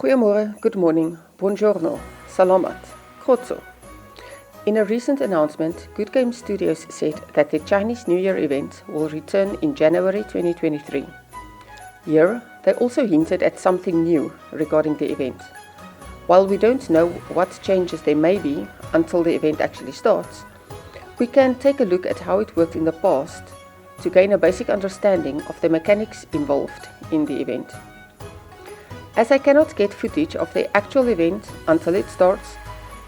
Goeiemorgen, good morning, buongiorno, salamat, kotso. In a recent announcement, Good Game Studios said that the Chinese New Year event will return in January 2023. Here, they also hinted at something new regarding the event. While we don't know what changes there may be until the event actually starts, we can take a look at how it worked in the past to gain a basic understanding of the mechanics involved in the event. As I cannot get footage of the actual event until it starts,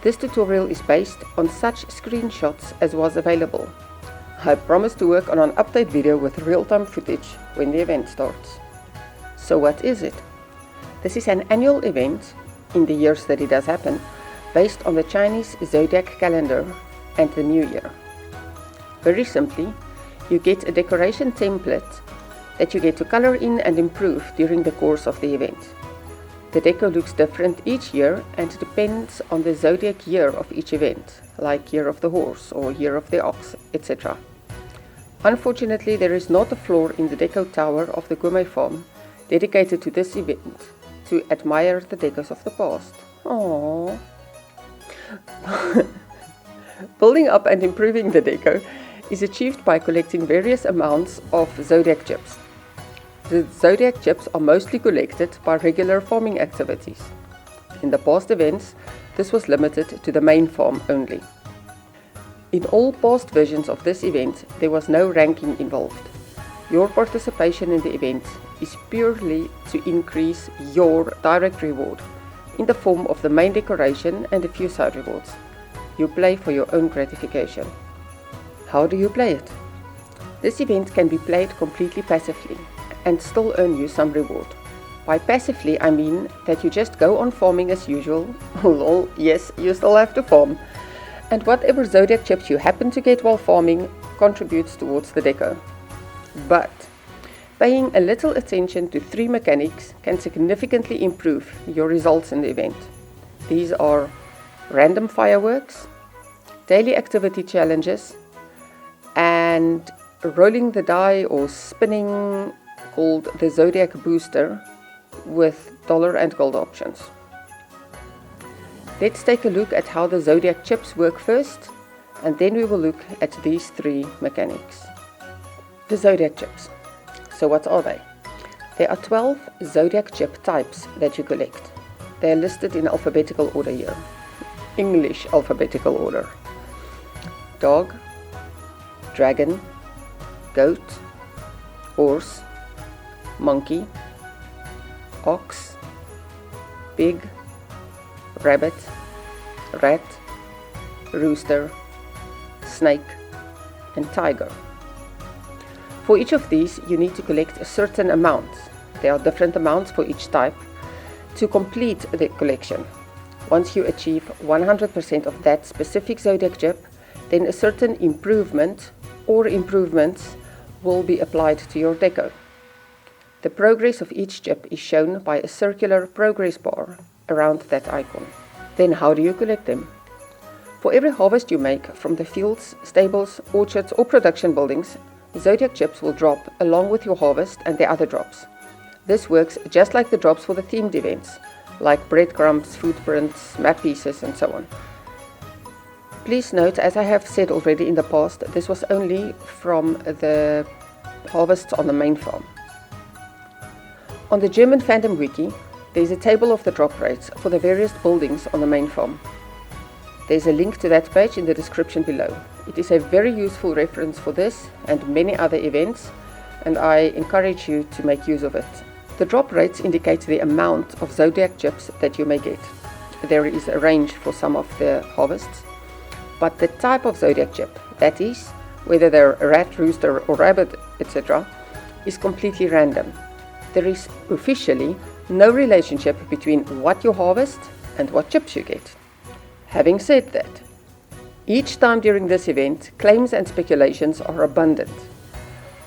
this tutorial is based on such screenshots as was available. I promise to work on an update video with real-time footage when the event starts. So what is it? This is an annual event, in the years that it does happen, based on the Chinese zodiac calendar and the New Year. Very simply, you get a decoration template that you get to color in and improve during the course of the event. The deco looks different each year and depends on the zodiac year of each event, like year of the horse or year of the ox, etc. Unfortunately, there is not a floor in the deco tower of the Gourmet Farm dedicated to this event to admire the decos of the past. Aww. Building up and improving the deco is achieved by collecting various amounts of zodiac chips. The zodiac chips are mostly collected by regular farming activities. In the past events, this was limited to the main farm only. In all past versions of this event, there was no ranking involved. Your participation in the event is purely to increase your direct reward in the form of the main decoration and a few side rewards. You play for your own gratification. How do you play it? This event can be played completely passively and still earn you some reward. By passively, I mean that you just go on farming as usual. Lol, yes, you still have to farm. And whatever zodiac chips you happen to get while farming contributes towards the deco. But paying a little attention to three mechanics can significantly improve your results in the event. These are random fireworks, daily activity challenges, and rolling the die or spinning called the Zodiac Booster with dollar and gold options. Let's take a look at how the Zodiac chips work first, and then we will look at these three mechanics. The Zodiac chips. So what are they? There are 12 Zodiac chip types that you collect. They are listed in alphabetical order here. English alphabetical order. Dog, dragon, goat, horse, monkey, ox, pig, rabbit, rat, rooster, snake, and tiger. For each of these, you need to collect a certain amount. There are different amounts for each type to complete the collection. Once you achieve 100% of that specific zodiac chip, then a certain improvement or improvements will be applied to your deco. The progress of each chip is shown by a circular progress bar around that icon. Then how do you collect them? For every harvest you make from the fields, stables, orchards or production buildings, zodiac chips will drop along with your harvest and the other drops. This works just like the drops for the themed events, like breadcrumbs, footprints, map pieces and so on. Please note, as I have said already in the past, this was only from the harvests on the main farm. On the German Fandom Wiki, there is a table of the drop rates for the various buildings on the main farm. There is a link to that page in the description below. It is a very useful reference for this and many other events, and I encourage you to make use of it. The drop rates indicate the amount of zodiac chips that you may get. There is a range for some of the harvests, but the type of zodiac chip, that is, whether they're a rat, rooster or rabbit, etc., is completely random. There is officially no relationship between what you harvest and what chips you get. Having said that, each time during this event, claims and speculations are abundant.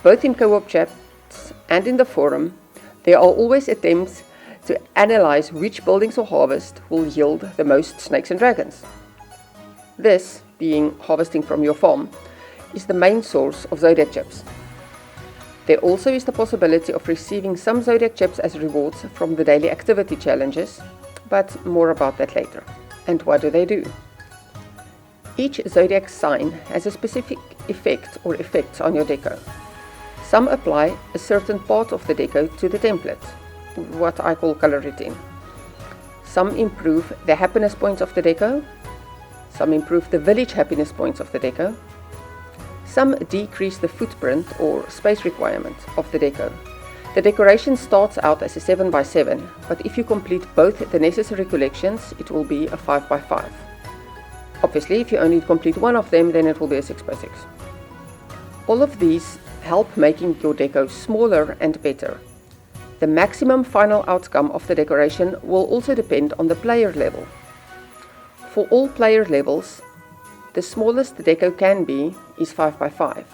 Both in co-op chats and in the forum, there are always attempts to analyze which buildings or harvest will yield the most snakes and dragons. This, being harvesting from your farm, is the main source of zodiac chips. There also is the possibility of receiving some zodiac chips as rewards from the daily activity challenges, but more about that later. And what do they do? Each zodiac sign has a specific effect or effects on your deco. Some apply a certain part of the deco to the template, what I call color routine. Some improve the happiness points of the deco. Some improve the village happiness points of the deco. Some decrease the footprint or space requirement of the deco. The decoration starts out as a 7x7, but if you complete both the necessary collections, it will be a 5x5. Obviously, if you only complete one of them, then it will be a 6x6. All of these help making your deco smaller and better. The maximum final outcome of the decoration will also depend on the player level. For all player levels, the smallest the deco can be is 5x5.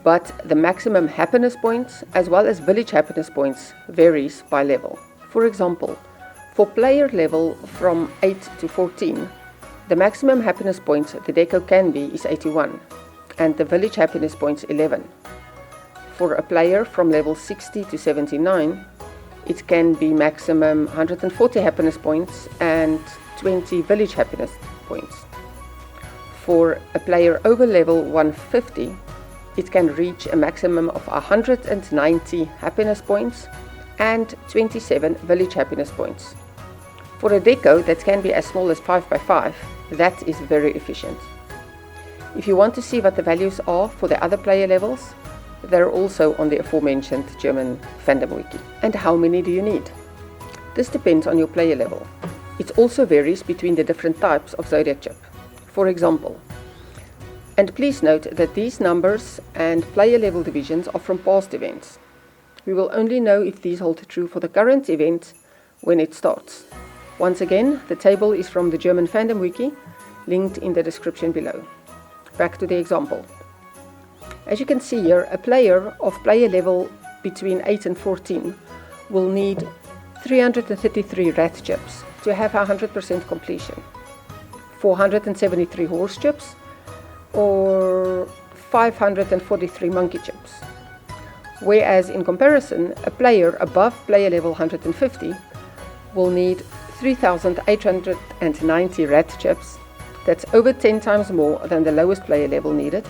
But the maximum happiness points as well as village happiness points varies by level. For example, for player level from 8 to 14, the maximum happiness points the deco can be is 81 and the village happiness points 11. For a player from level 60 to 79, it can be maximum 140 happiness points and 20 village happiness points. For a player over level 150, it can reach a maximum of 190 happiness points and 27 village happiness points. For a deco that can be as small as 5x5, that is very efficient. If you want to see what the values are for the other player levels, they're also on the aforementioned German fandom wiki. And how many do you need? This depends on your player level. It also varies between the different types of zodiac chip. For example, and please note that these numbers and player level divisions are from past events. We will only know if these hold true for the current event when it starts. Once again, the table is from the German fandom wiki, linked in the description below. Back to the example. As you can see here, a player of player level between 8 and 14 will need 333 rat chips to have 100% completion, 473 horse chips, or 543 monkey chips. Whereas in comparison, a player above player level 150 will need 3,890 rat chips, that's over 10 times more than the lowest player level needed,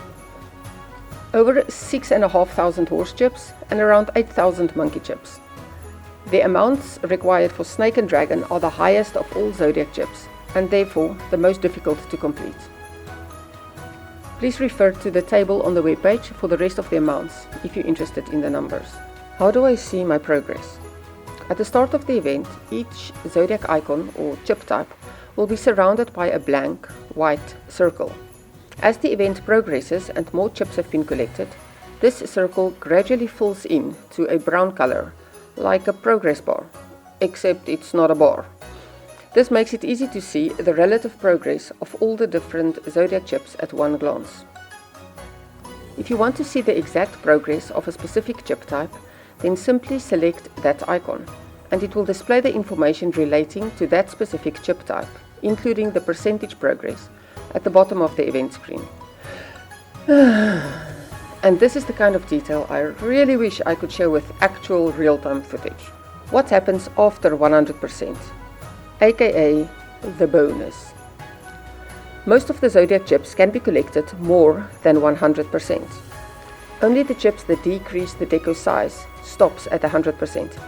over 6,500 horse chips, and around 8,000 monkey chips. The amounts required for Snake and Dragon are the highest of all zodiac chips, and therefore the most difficult to complete. Please refer to the table on the webpage for the rest of the amounts if you're interested in the numbers. How do I see my progress? At the start of the event, each zodiac icon or chip type will be surrounded by a blank white circle. As the event progresses and more chips have been collected, this circle gradually fills in to a brown color, like a progress bar, except it's not a bar. This makes it easy to see the relative progress of all the different zodiac chips at one glance. If you want to see the exact progress of a specific chip type, then simply select that icon, and it will display the information relating to that specific chip type, including the percentage progress, at the bottom of the event screen. And this is the kind of detail I really wish I could show with actual real-time footage. What happens after 100%? aka the bonus. Most of the zodiac chips can be collected more than 100%. Only the chips that decrease the deco size stops at 100%.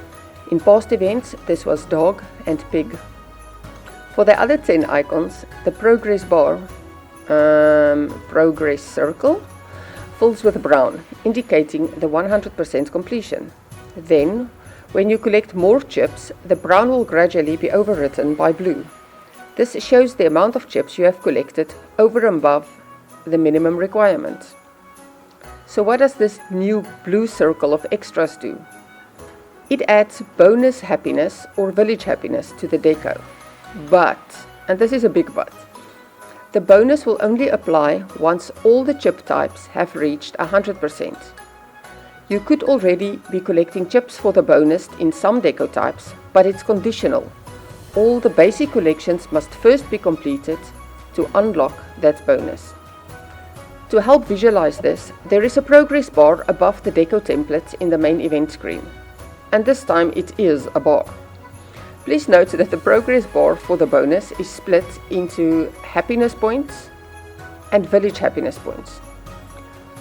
In past events, this was dog and pig. For the other 10 icons, the progress bar, progress circle, fills with brown, indicating the 100% completion. Then, when you collect more chips, the brown will gradually be overwritten by blue. This shows the amount of chips you have collected over and above the minimum requirement. So what does this new blue circle of extras do? It adds bonus happiness or village happiness to the deco. But, and this is a big but, the bonus will only apply once all the chip types have reached 100%. You could already be collecting chips for the bonus in some deco types, but it's conditional. All the basic collections must first be completed to unlock that bonus. To help visualize this, there is a progress bar above the deco template in the main event screen. And this time it is a bar. Please note that the progress bar for the bonus is split into happiness points and village happiness points.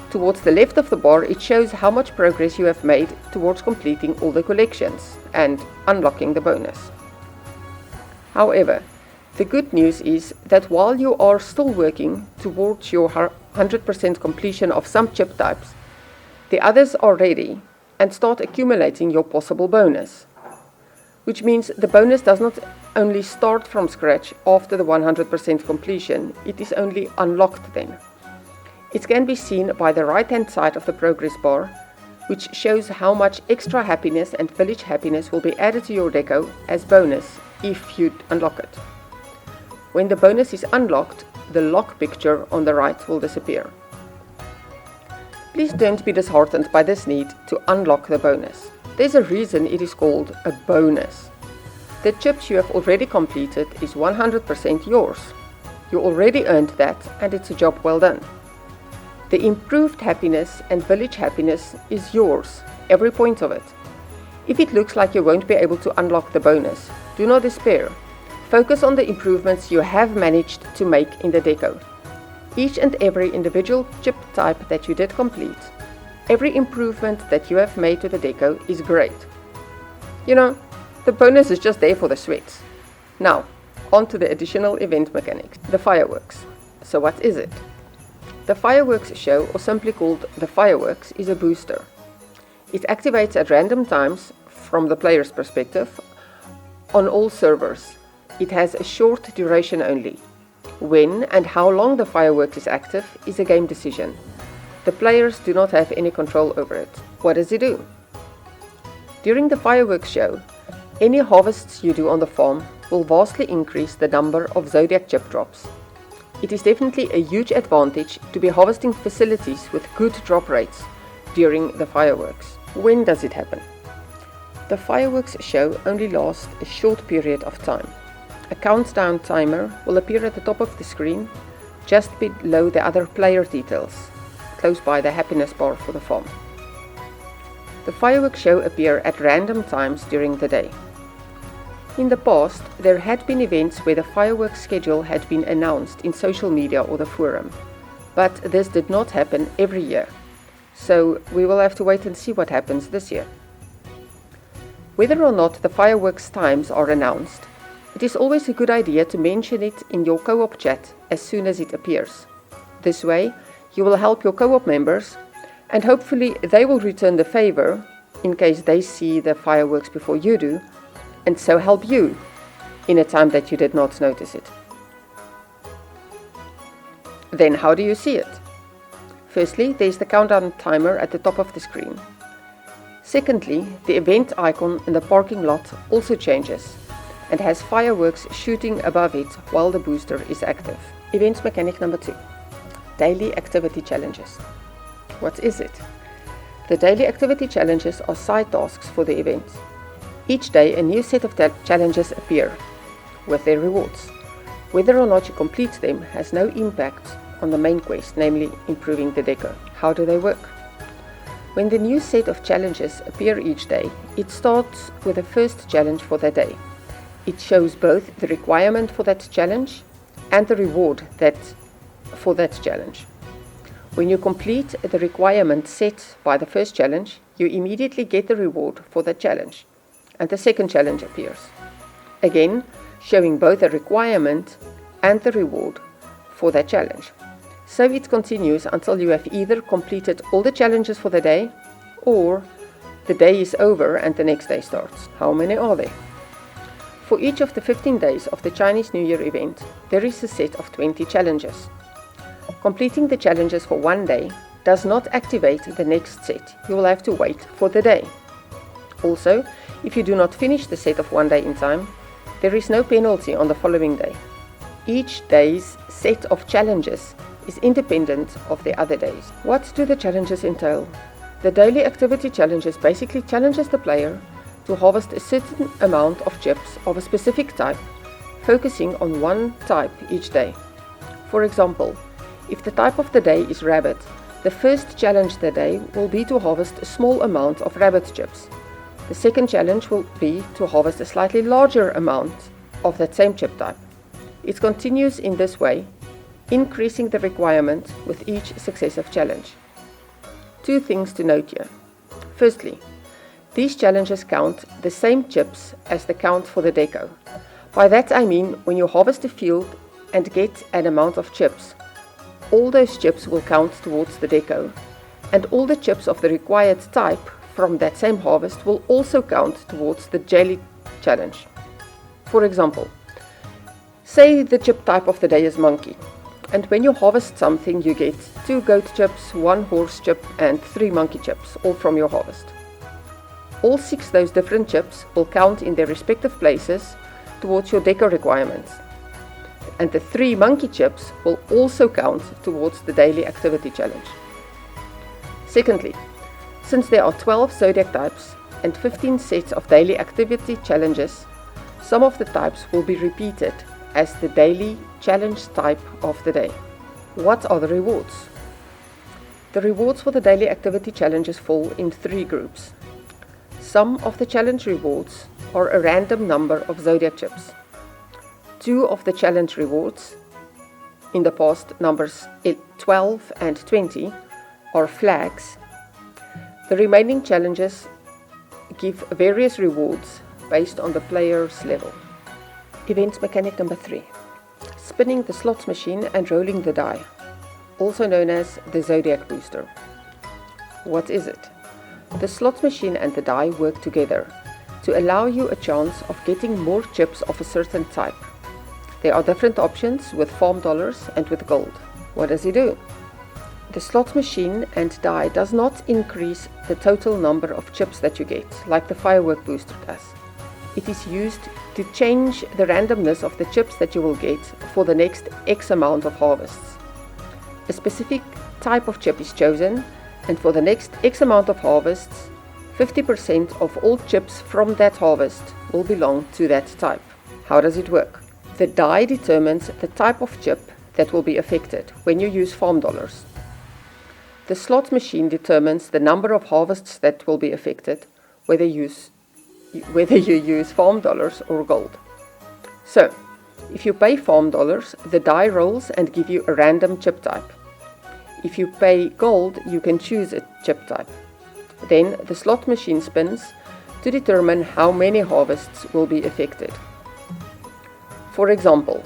Towards the left of the bar, it shows how much progress you have made towards completing all the collections and unlocking the bonus. However, the good news is that while you are still working towards your 100% completion of some chip types, the others are ready and start accumulating your possible bonus, which means the bonus does not only start from scratch after the 100% completion, it is only unlocked then. It can be seen by the right-hand side of the progress bar, which shows how much extra happiness and village happiness will be added to your deco as bonus if you unlock it. When the bonus is unlocked, the lock picture on the right will disappear. Please don't be disheartened by this need to unlock the bonus. There's a reason it is called a bonus. The chips you have already completed is 100% yours. You already earned that, and it's a job well done. The improved happiness and village happiness is yours, every point of it. If it looks like you won't be able to unlock the bonus, do not despair. Focus on the improvements you have managed to make in the deco. Each and every individual chip type that you did complete, every improvement that you have made to the deco is great. You know, the bonus is just there for the sweats. Now, on to the additional event mechanics, the fireworks. So what is it? The fireworks show, or simply called the fireworks, is a booster. It activates at random times, from the player's perspective, on all servers. It has a short duration only. When and how long the firework is active is a game decision. The players do not have any control over it. What does it do? During the fireworks show, any harvests you do on the farm will vastly increase the number of zodiac chip drops. It is definitely a huge advantage to be harvesting facilities with good drop rates during the fireworks. When does it happen? The fireworks show only lasts a short period of time. A countdown timer will appear at the top of the screen, just below the other player details, close by the happiness bar for the farm. The fireworks show appear at random times during the day. In the past, there had been events where the fireworks schedule had been announced in social media or the forum, but this did not happen every year, so we will have to wait and see what happens this year. Whether or not the fireworks times are announced, it is always a good idea to mention it in your co-op chat as soon as it appears. This way, you will help your co-op members, and hopefully they will return the favor in case they see the fireworks before you do, and so help you in a time that you did not notice it. Then how do you see it? Firstly, there is the countdown timer at the top of the screen. Secondly, the event icon in the parking lot also changes and has fireworks shooting above it while the booster is active. Event mechanic number 2. Daily activity challenges. What is it? The daily activity challenges are side tasks for the event. Each day a new set of challenges appear with their rewards. Whether or not you complete them has no impact on the main quest, namely improving the deco. How do they work? When the new set of challenges appear each day, it starts with the first challenge for that day. It shows both the requirement for that challenge and the reward for that challenge. When you complete the requirement set by the first challenge, you immediately get the reward for that challenge, and the second challenge appears, again showing both the requirement and the reward for that challenge. So it continues until you have either completed all the challenges for the day, or the day is over and the next day starts. How many are there? For each of the 15 days of the Chinese New Year event, there is a set of 20 challenges. Completing the challenges for one day does not activate the next set. You will have to wait for the day. Also, if you do not finish the set of one day in time, there is no penalty on the following day. Each day's set of challenges is independent of the other days. What do the challenges entail? The daily activity challenges basically challenges the player to harvest a certain amount of chips of a specific type, focusing on one type each day. For example, if the type of the day is rabbit, the first challenge of the day will be to harvest a small amount of rabbit chips. The second challenge will be to harvest a slightly larger amount of that same chip type. It continues in this way, increasing the requirement with each successive challenge. Two things to note here. Firstly, these challenges count the same chips as the count for the deco. By that I mean when you harvest a field and get an amount of chips, all those chips will count towards the deco, and all the chips of the required type from that same harvest will also count towards the daily challenge. For example, say the chip type of the day is monkey, and when you harvest something you get 2 goat chips, 1 horse chip and 3 monkey chips, all from your harvest. All 6 those different chips will count in their respective places towards your deco requirements, and the 3 monkey chips will also count towards the daily activity challenge. Secondly, since there are 12 zodiac types and 15 sets of daily activity challenges, some of the types will be repeated as the daily challenge type of the day. What are the rewards? The rewards for the daily activity challenges fall in 3 groups. Some of the challenge rewards are a random number of zodiac chips. 2 of the challenge rewards, in the past numbers 12 and 20, are flags. The remaining challenges give various rewards based on the player's level. Event mechanic number 3. Spinning the slots machine and rolling the die, also known as the Zodiac Booster. What is it? The slots machine and the die work together to allow you a chance of getting more chips of a certain type. There are different options with farm dollars and with gold. What does it do? The slots machine and die does not increase the total number of chips that you get, like the firework booster does. It is used to change the randomness of the chips that you will get for the next X amount of harvests. A specific type of chip is chosen, and for the next X amount of harvests, 50% of all chips from that harvest will belong to that type. How does it work? The die determines the type of chip that will be affected when you use farm dollars. The slot machine determines the number of harvests that will be affected, whether you use farm dollars or gold. So, if you pay farm dollars, the die rolls and give you a random chip type. If you pay gold, you can choose a chip type. Then the slot machine spins to determine how many harvests will be affected. For example,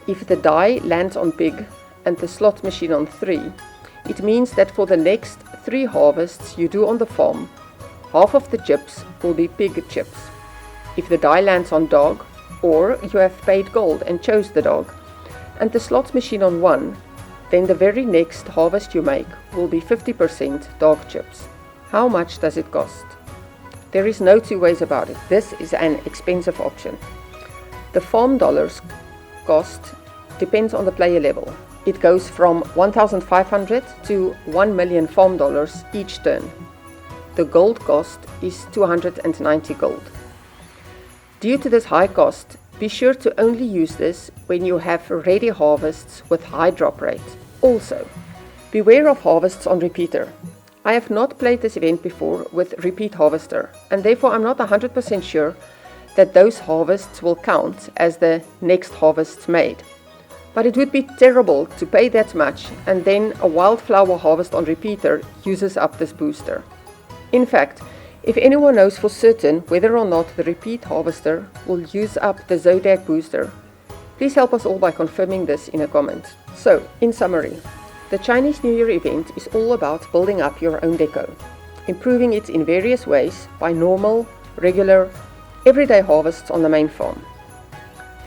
if the die lands on pig and the slot machine on 3, it means that for the next 3 harvests you do on the farm, half of the chips will be pig chips. If the die lands on dog, or you have paid gold and chose the dog, and the slot machine on 1, then the very next harvest you make will be 50% dog chips. How much does it cost? There is no 2 ways about it. This is an expensive option. The farm dollars cost depends on the player level. It goes from 1,500 to 1 million farm dollars each turn. The gold cost is 290 gold. Due to this high cost, be sure to only use this when you have ready harvests with high drop rate. Also, beware of harvests on repeater. I have not played this event before with repeat harvester, and therefore I'm not 100% sure that those harvests will count as the next harvests made. But it would be terrible to pay that much and then a wildflower harvest on repeater uses up this booster. In fact, if anyone knows for certain whether or not the repeat harvester will use up the Zodiac booster, please help us all by confirming this in a comment. So, in summary, the Chinese New Year event is all about building up your own deco, improving it in various ways by normal, regular, everyday harvests on the main farm,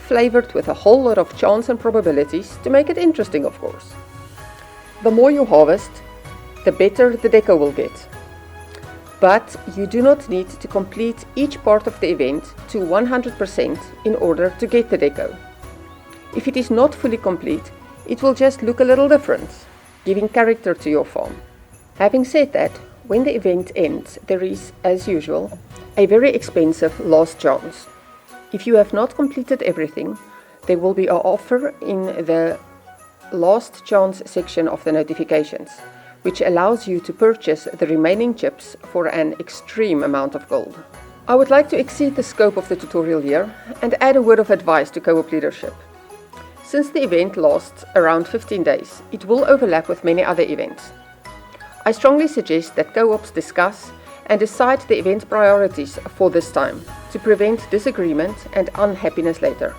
flavored with a whole lot of chance and probabilities to make it interesting, of course. The more you harvest, the better the deco will get. But you do not need to complete each part of the event to 100% in order to get the deco. If it is not fully complete, it will just look a little different, giving character to your farm. Having said that, when the event ends, there is, as usual, a very expensive last chance. If you have not completed everything, there will be an offer in the last chance section of the notifications, which allows you to purchase the remaining chips for an extreme amount of gold. I would like to exceed the scope of the tutorial here and add a word of advice to co-op leadership. Since the event lasts around 15 days, it will overlap with many other events. I strongly suggest that co-ops discuss and decide the event priorities for this time to prevent disagreement and unhappiness later.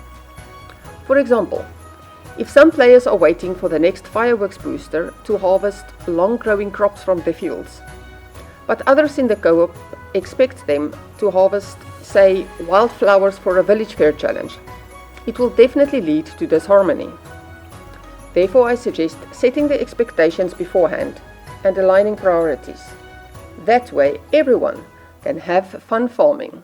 For example, if some players are waiting for the next fireworks booster to harvest long-growing crops from the fields, but others in the co-op expect them to harvest, say, wildflowers for a village fair challenge, it will definitely lead to disharmony. Therefore, I suggest setting the expectations beforehand and aligning priorities. That way, everyone can have fun farming.